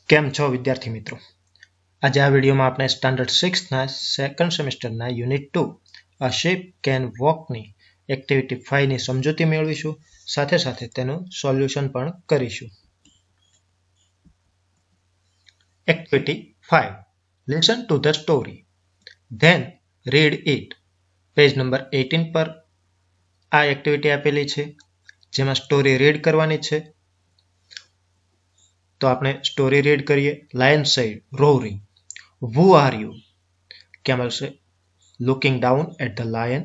કેમ છો વિદ્યાર્થી મિત્રો? આજે આ વિડીયોમાં આપણે સ્ટાન્ડર્ડ 6ના સેકન્ડ સેમેસ્ટરના યુનિટ 2 અ શિપ કેન વોકની એક્ટિવિટી 5ની સમજૂતી મેળવીશું. સાથે સાથે તેનું સોલ્યુશન પણ કરીશું. Activity 5. Listen to the story then read it. Page number 18 પર આ એક્ટિવિટી આપેલી છે, જેમાં સ્ટોરી રીડ કરવાની છે. તો આપણે સ્ટોરી રીડ કરીએ. Lion said, roaring, "Who are you?" Camel said, looking down at the lion,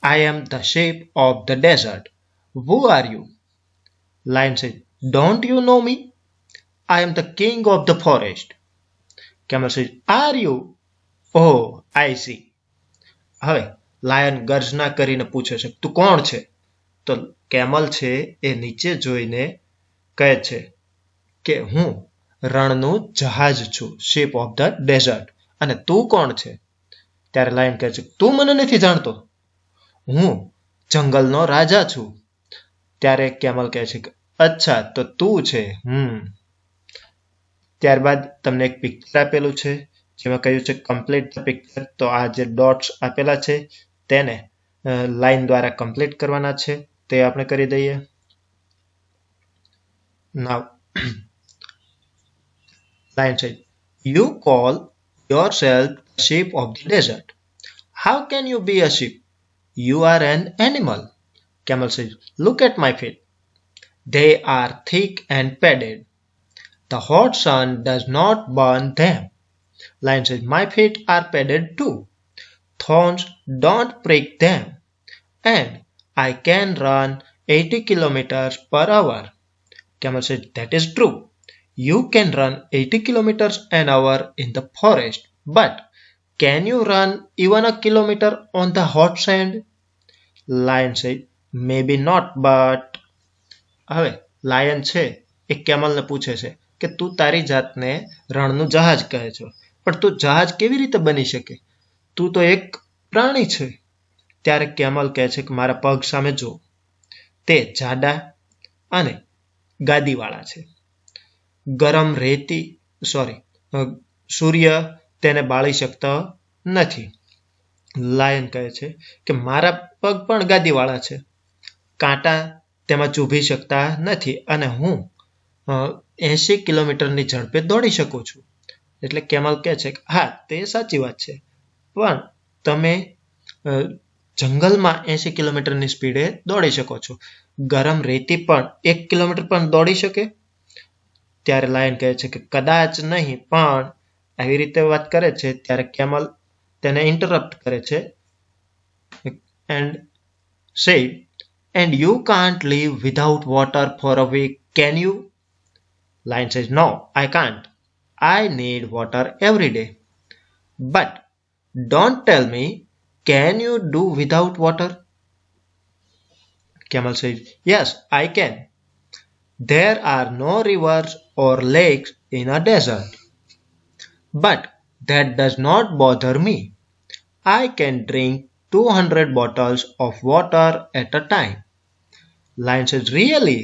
"I am the sheep of the desert. Who are you?" Lion said, "Don't you know me? I am the king of the forest." Camel said, "Are you? Oh, I see." હવે lion ગર્જના કરીને પૂછે છે, તું કોણ છે? તો camel છે એ નીચે જોઈને કહે છે કે હું રણનું જહાજ છું, શિપ ઓફ ધ ડેઝર્ટ. અને તું કોણ છે? ત્યારે લાયન કહે છે, તું મને નથી જાણતો, હું જંગલનો રાજા છું. ત્યારે કેમલ કહે છે કે અચ્છા, તો તું છે. ત્યારબાદ તમને એક પિક્ચર આપેલું છે, જેમાં કહ્યું છે કમ્પ્લીટ ધ પિક્ચર. તો આ જે ડોટ્સ આપેલા છે તેને લાઈન દ્વારા કમ્પ્લીટ કરવાના છે. તે આપણે કરી દઈએ. નાવ Lion said, "You call yourself the sheep of the desert. How can you be a sheep? You are an animal." Camel said, "Look at my feet. They are thick and padded. The hot sun does not burn them." Lion said, "My feet are padded too. Thorns don't prick them. And I can run 80 kilometers per hour." Camel said, "That is true. You can run 80 kilometers an hour in the forest, but can you run even a kilometer on the hot sand?" Lion said, "Maybe not, but..." હવે lion છે એ કેમલને પૂછે છે કે તું તારી જાતને રણનું જહાજ કહે છો, પણ તું જહાજ કેવી રીતે બની શકે? તું તો એક પ્રાણી છે. ત્યારે કેમલ કહે છે કે મારા પગ સામે જો, તે જાડા અને ગાદીવાળા છે. ગરમ સૂર્ય તેને બાળી શકતો નથી. લાયન કહે છે કે મારા પગ પણ ગાદીવાળા છે, કાંટા તેમાં ચૂભી શકતા નથી અને હું 80 કિલોમીટરની ઝડપે દોડી શકું છું. એટલે કેમલ કહે છે કે હા, તે સાચી વાત છે, પણ તમે જંગલમાં 80 કિલોમીટરની સ્પીડે દોડી શકો છો. ગરમ રેતી પણ 1 કિલોમીટર પણ દોડી શકે? ત્યારે લાયન કહે છે કે કદાચ નહીં, પણ આવી રીતે વાત કરે છે. ત્યારે કેમલ તેને ઇન્ટરપ્ટ કરે છે and say, "And you can't live without water for a week, can you?" Lion says, "No, I can't. I need water every day. But don't tell me, can you do without water?" Camel says, "Yes, I can. There are no rivers or lakes in a desert. But that does not bother me. I can drink 200 bottles of water at a time." Lion says, "Really?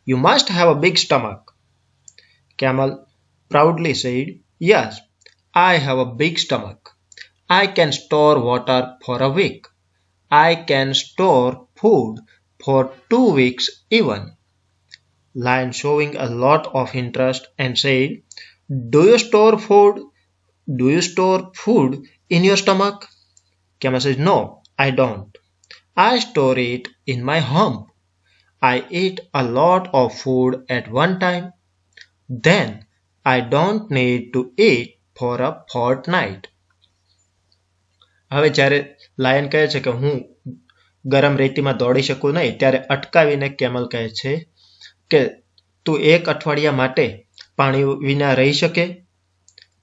You must have a big stomach." Camel proudly said, "Yes, I have a big stomach. I can store water for a week. I can store food for 2 weeks even." Lion showing a lot of interest and said, "Do you store food in your stomach?" Camel says, "No, I don't. I store it in my hump. I eat a lot of food at one time. Then I don't need to eat for a fortnight." હવે જ્યારે lion કહે છે કે હું ગરમ રેતીમાં દોડી શકું નહીં, ત્યારે અટકાવીને કેમલ કહે છે કે તું 1 અઠવાડિયા માટે પાણી વિના રહી શકે?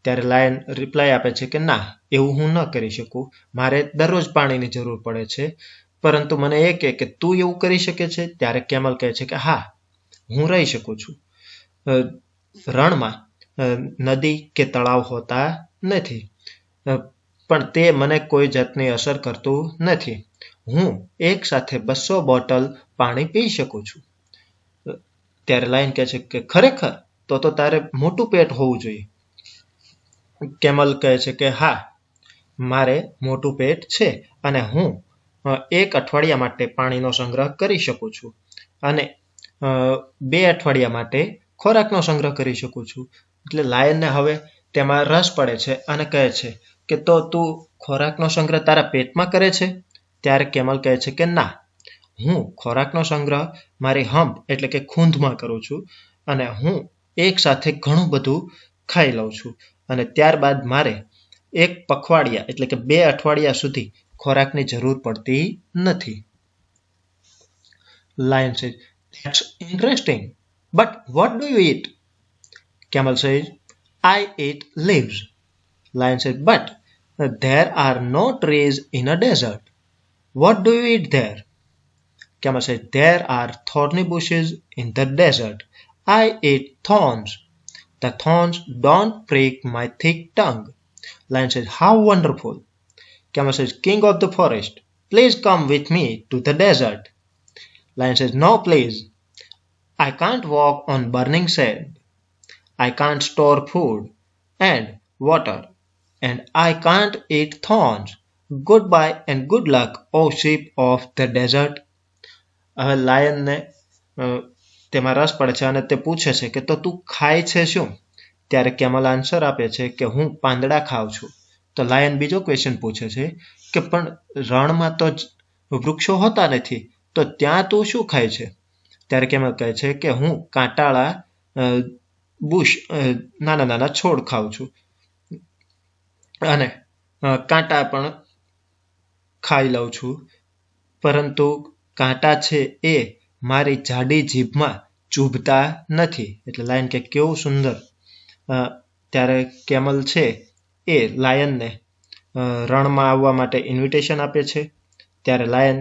ત્યારે લાયન રિપ્લાય આપે છે કે ના, એવું હું ન કરી શકું. મારે દરરોજ પાણીની જરૂર પડે છે. પરંતુ મને એ કહે કે તું એવું કરી શકે છે? ત્યારે કેમલ કહે છે કે હા, હું રહી શકું છું. રણમાં નદી કે તળાવ હોતા નથી, પણ તે મને કોઈ જાતની અસર કરતું નથી. હું એક સાથે 200 બોટલ પાણી પી શકું છું. ત્યારે લાયન કહે છે કે ખરેખર તો તારે મોટું પેટ હોવું જોઈએ. કેમલ કહે છે કે હા, મારે મોટું પેટ છે અને હું 1 અઠવાડિયા માટે પાણીનો સંગ્રહ કરી શકું છું અને 2 અઠવાડિયા માટે ખોરાકનો સંગ્રહ કરી શકું છું. એટલે લાયનને હવે તેમાં રસ પડે છે અને કહે છે કે તો તું ખોરાકનો સંગ્રહ તારા પેટમાં કરે છે? ત્યારે કેમલ કહે છે કે ના, હું ખોરાકનો સંગ્રહ મારી હમ્પ એટલે કે ખૂંદમાં કરું છું અને હું એક સાથે ઘણું બધું ખાઈ લઉં છું અને ત્યારબાદ મારે 1 પખવાડિયા એટલે કે 2 અઠવાડિયા સુધી ખોરાકની જરૂર પડતી નથી. Lion says, that's interesting. But what do you eat? Camel says, I eat leaves. Lion says, but there are no trees in a desert. What do you eat there? Camel says, there are thorny bushes in the desert. I eat thorns. The thorns don't prick my thick tongue. Lion says, how wonderful. Camel says, king of the forest, please come with me to the desert. Lion says, no, please. I can't walk on burning sand. I can't store food and water. And I can't eat thorns. Goodbye and good luck, O sheep of the desert. હવે લાયનને તેમાં રસ પડે છે અને તે પૂછે છે કે તો તું ખાય છે શું? ત્યારે કેમલ આન્સર આપે છે કે હું પાંદડા ખાઉં છું. તો લાયન બીજો ક્વેશ્ચન પૂછે છે કે પણ રણમાં તો વૃક્ષો હોતા નથી, તો ત્યાં તું શું ખાય છે? ત્યારે કેમલ કહે છે કે હું કાંટાળા બુશ નાના નાના છોડ ખાઉં છું અને કાંટા પણ ખાઈ લઉં છું, પરંતુ કાંટા છે એ મારી જાડી જીભમાં ચૂભતા નથી. એટલે લાયન કે કેવું સુંદર. ત્યારે કેમલ છે એ લાયનને રણમાં આવવા માટે ઇન્વિટેશન આપે છે. ત્યારે લાયન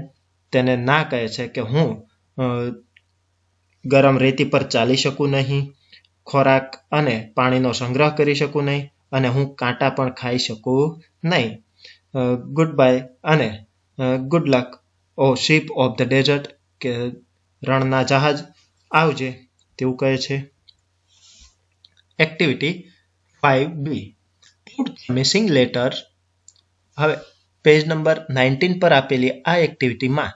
તેને ના કહે છે કે હું ગરમ રેતી પર ચાલી શકું નહીં, ખોરાક અને પાણીનો સંગ્રહ કરી શકું નહીં અને હું કાંટા પણ ખાઈ શકું નહીં. ગુડ બાય અને good luck, O ship of the desert, કે રણના જહાજ આવજે, તેવું કહે છે. Activity 5B, put the missing letters. હવે પેજ નંબર 19 પર આપેલી આ એક્ટિવિટીમાં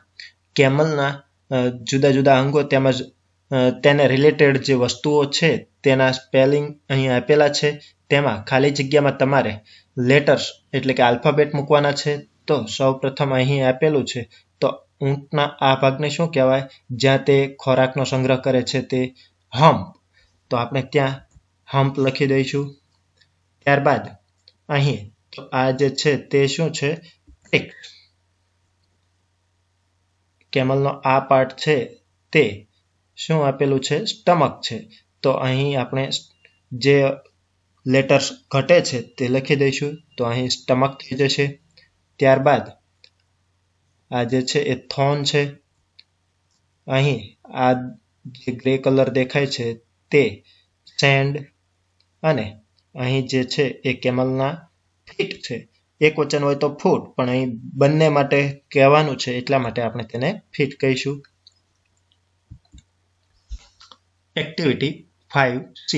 કેમલના જુદા જુદા અંગો તેમજ તેને રિલેટેડ જે વસ્તુઓ છે તેના સ્પેલિંગ અહીં આપેલા છે. તેમાં ખાલી જગ્યામાં તમારે લેટર્સ એટલે કે આલ્ફાબેટ મૂકવાના છે. તો સૌ પ્રથમ અહીં આપેલું છે, તો ઊંટના આ ભાગને શું કહેવાય? જ્યાં તે ખોરાકનો સંગ્રહ કરે છે તે હમ્પ. તો આપણે ત્યાં હમ્પ લખી દઈશું. ત્યારબાદ અહીં તો આ જે છે તે શું છે? ટેક. કેમલનો આ પાર્ટ છે તે શું આપેલું છે? સ્ટમક છે. તો અહીં આપણે જે લેટર્સ ઘટે છે તે લખી દઈશું. તો અહીં સ્ટમક થઈ જશે. ત્યારબાદ આ જે છે એ થોન છે. અહીં આ જે ગ્રે કલર દેખાય છે તે સેન્ડ અને અહીં જે છે એ કેમલના ફીટ છે. એક વચન હોય તો ફૂટ, પણ અહીં બંને માટે કહેવાનું છે એટલા માટે આપણે તેને ફીટ કહીશું. Activity 5C,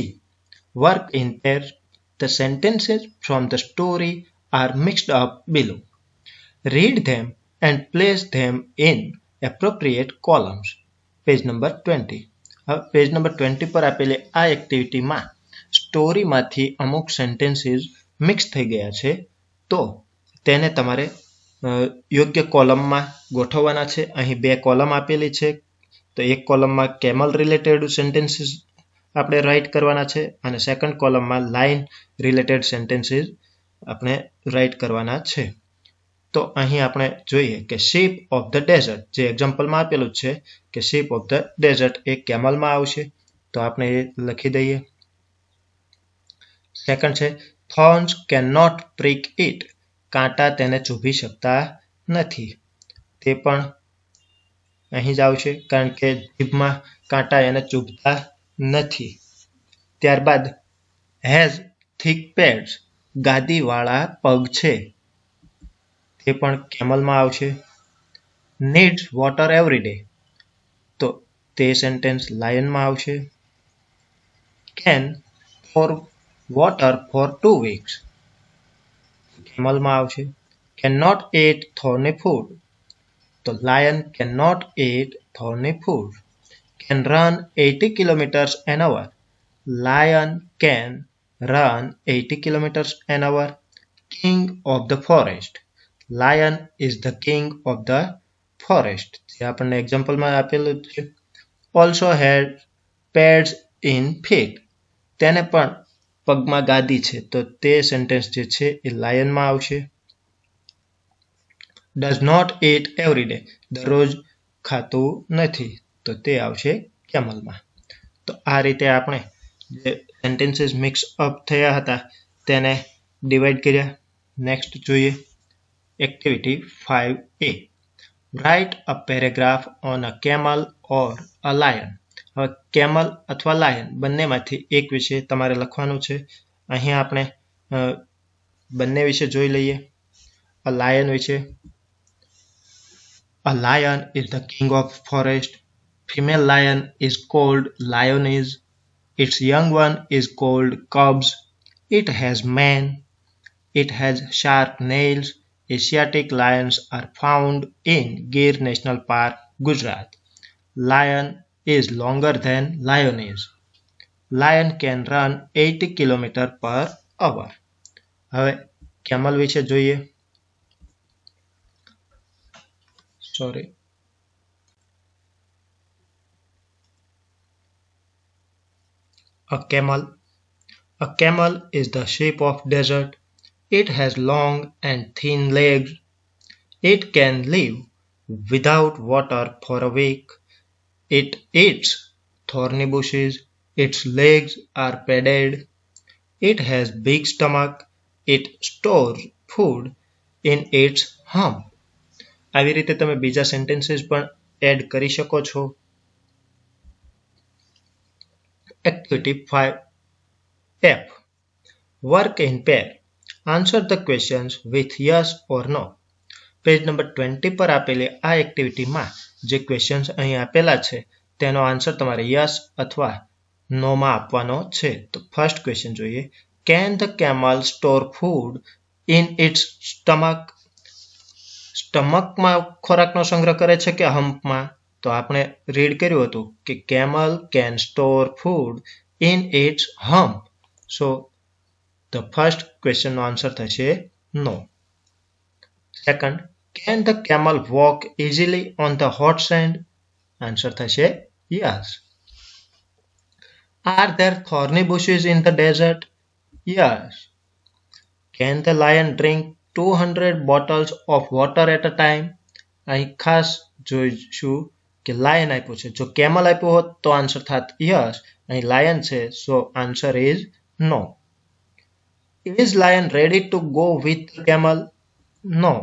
work in pairs. The sentences from the story are mixed up below. Read them and place them in appropriate columns. Page number 20. હવે પેજ નંબર 20 પર આપેલી આ એક્ટિવિટીમાં સ્ટોરીમાંથી અમુક સેન્ટેન્સીસ મિક્સ થઈ ગયા છે, તો તેને તમારે યોગ્ય કોલમમાં ગોઠવવાના છે. અહીં 2 કોલમ આપેલી છે. તો એક કોલમમાં કેમલ રિલેટેડ સેન્ટેન્સીસ આપણે રાઇટ કરવાના છે અને સેકન્ડ કોલમમાં લાઇન રિલેટેડ સેન્ટેન્સીસ આપણે રાઇટ કરવાના છે. તો અહીં આપણે જોઈએ કે શીપ ઓફ ધ ડેઝર્ટ, જે એક્ઝામ્પલમાં આપેલું છે કે શીપ ઓફ ધ ડેઝર્ટ એ કેમલમાં આવશે, તો આપણે એ લખી દઈએ. સેકન્ડ છે thorns cannot prick it. કાંટા તેને ચૂભી શકતા નથી, તે પણ અહીં જ આવશે કારણ કે જીભમાં કાંટા એને ચૂભતા નથી. ત્યારબાદ હેઝ thick pads, ગાદીવાળા પગ છે, તે પણ કેમલમાં આવશે. needs water every day, તો તે સેન્ટેન્સ લાયનમાં આવશે. can store water for 2 weeks. કેમલમાં આવશે cannot eat thorny food. તો lion cannot eat thorny food. Can run 80 kilometers an hour. Lion can run 80 kilometers an hour. King of the forest. Lion is the king of the forest. જે આપણને એક્ઝામ્પલમાં આપેલું છે. Also had pads in feet. તેને પણ પગમાં ગાદી છે તો તે સેન્ટેન્સ જે છે એ લાયનમાં આવશે. Does not eat every day. દરરોજ ખાતું નથી તો તે આવશે કેમલમાં. તો આ રીતે આપણે જે સેન્ટેન્સીસ મિક્સ અપ થયા હતા તેને ડિવાઈડ કર્યા. નેક્સ્ટ જોઈએ activity 5A. Write a paragraph on a camel or a lion. હવે કેમલ અથવા લાયન બંનેમાંથી એક વિશે તમારે લખવાનું છે. અહીં આપણે બંને વિશે જોઈ લઈએ. અ લાયન વિશે. A lion is the king of forest. Female lion is called lioness. Its young one is called cubs. It has mane. It has sharp nails. Asiatic lions are found in Gir National Park, Gujarat. Lion is longer than lioness. Lion can run 80 km per hour. હવે camel વિશે જોઈએ. A camel is the sheep of desert. It has long and thin legs. It can live without water for a week. It eats thorny bushes. Its legs are padded. It has big stomach. It stores food in its hump. આવી રીતે તમે બીજા sentences પણ add કરી શકો છો. Activity 5F. Work in pair. Answer the questions with yes or no. Page number 20 પર આપેલી આ એક્ટિવિટીમાં જે ક્વેશ્ચન્સ અહીં આપેલા છે તેનો આન્સર તમારે યસ અથવા નોમાં આપવાનો છે. તો ફર્સ્ટ ક્વેશ્ચન જોઈએ. Can the camel store food in its stomach? સ્ટમકમાં ખોરાકનો સંગ્રહ કરે છે કે હમ્પમાં? તો આપણે રીડ કર્યું હતું કે camel can store food in its hump. So the first question નો આન્સર થશે no. Second, can the camel walk easily on the hot sand? Answer થશે yes. Are there thorny bushes in the desert? Yes. Can the lion drink 200 bottles of water at a time? અહીં ખાસ જોઈશું કે lion આપ્યું છે. જો camel આપ્યું હોત તો આન્સર થાત યસ. અહીં લાયન છે so answer is no. Is lion ready to go with camel? No.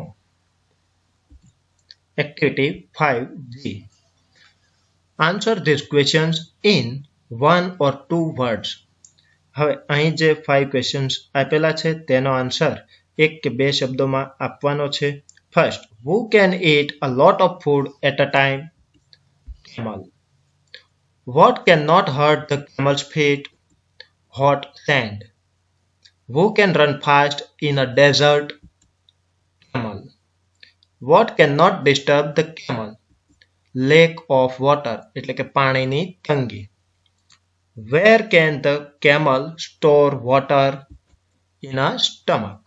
Activity 5G. Answer these questions in 1 or 2 words. હવે અહીં જે 5 questions આપેલા છે તેનો આન્સર 1 કે 2 શબ્દોમાં આપવાનો છે. First, who can eat a lot of food at a time? Camel. What cannot hurt the camel's feet? Hot sand. Who can run fast in a desert? Camel. What cannot disturb the camel? Lack of water, એટલે કે પાણીની તંગી. Where can the camel store water? In a stomach.